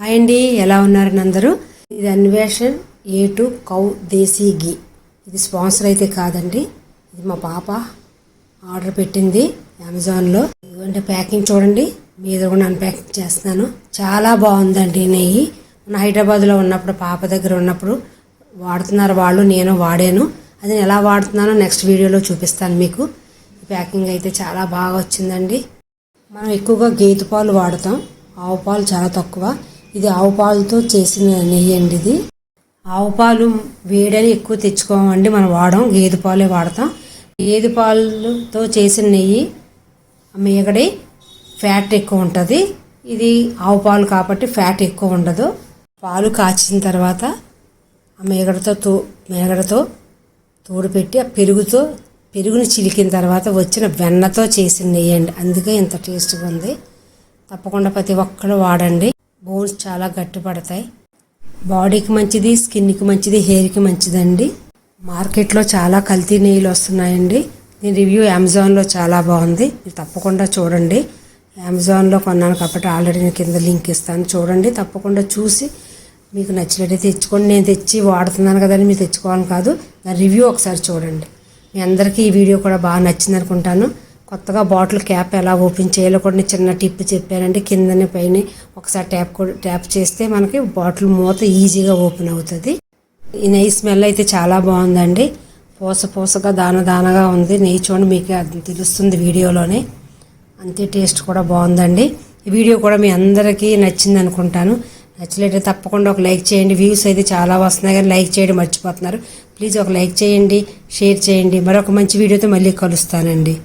Hi అండి, ఎలా ఉన్నారని అందరూ. ఇది అన్వేషణ్ A2 కౌ దేశీ గీ. ఇది స్పాన్సర్ అయితే కాదండి, ఇది మా పాప ఆర్డర్ పెట్టింది అమెజాన్లో. ఇదిగోండి ప్యాకింగ్ చూడండి, మీద కూడా అన్ప్యాకింగ్ చేస్తున్నాను. చాలా బాగుందండి నెయ్యి. మన హైదరాబాద్లో ఉన్నప్పుడు పాప దగ్గర ఉన్నప్పుడు వాడుతున్నారు వాళ్ళు, నేను వాడాను. అది ఎలా వాడుతున్నానో నెక్స్ట్ వీడియోలో చూపిస్తాను మీకు. ప్యాకింగ్ అయితే చాలా బాగా వచ్చిందండి. మనం ఎక్కువగా గేదె పాలు వాడతాం, ఆవు పాలు చాలా తక్కువ. ఇది ఆవు పాలతో చేసిన నెయ్యి అండి. ఇది ఆవు పాలు వేడని ఎక్కువ తెచ్చుకోమండి, మనం వాడడం గేదె పాలే వాడతాం. గేదె పాలతో చేసిన నెయ్యి మీగడి ఫ్యాట్ ఎక్కువ ఉంటుంది. ఇది ఆవు పాలు కాబట్టి ఫ్యాట్ ఎక్కువ ఉండదు. పాలు కాచిన తర్వాత ఆ మేగడతో తోడు పెట్టి ఆ పెరుగుని చిలికిన తర్వాత వచ్చిన వెన్నతో చేసిన నెయ్యి అండి. అందుకే ఇంత టేస్ట్గా ఉంది. తప్పకుండా ప్రతి ఒక్కరు వాడండి. బోన్స్ చాలా గట్టిపడతాయి, బాడీకి మంచిది, స్కిన్కి మంచిది, హెయిర్కి మంచిదండి. మార్కెట్లో చాలా కల్తీ నెయ్యిలు వస్తున్నాయండి. దీని రివ్యూ అమెజాన్లో చాలా బాగుంది, మీరు తప్పకుండా చూడండి. అమెజాన్లో కొన్నాను కాబట్టి ఆల్రెడీ నేను కింద లింక్ ఇస్తాను, చూడండి. తప్పకుండా చూసి మీకు నచ్చినట్టు తెచ్చుకోండి. నేను తెచ్చి వాడుతున్నాను కదండి, మీరు తెచ్చుకోవాలని కాదు, నా రివ్యూ ఒకసారి చూడండి. మీ అందరికీ ఈ వీడియో కూడా బాగా నచ్చింది అనుకుంటాను. కొత్తగా బాటిల్ క్యాప్ ఎలా ఓపెన్ చేయాలో కూడా నేను చిన్న టిప్ చెప్పానండి. కిందనే పైన ఒకసారి ట్యాప్ చేస్తే మనకి బాటిల్ మూత ఈజీగా ఓపెన్ అవుతుంది. ఈ నెయ్యి స్మెల్ అయితే చాలా బాగుందండి. పూసగా దానగా ఉంది నెయ్యి. చూడండి, మీకు అది తెలుస్తుంది వీడియోలోనే. అంతే టేస్ట్ కూడా బాగుందండి. ఈ వీడియో కూడా మీ అందరికీ నచ్చింది అనుకుంటాను. నచ్చలేటే తప్పకుండా ఒక లైక్ చేయండి. వ్యూస్ అయితే చాలా వస్తున్నాయి కానీ లైక్ చేయడం మర్చిపోతున్నారు. ప్లీజ్ ఒక లైక్ చేయండి, షేర్ చేయండి. మరొక మంచి వీడియోతో మళ్ళీ కలుస్తానండి.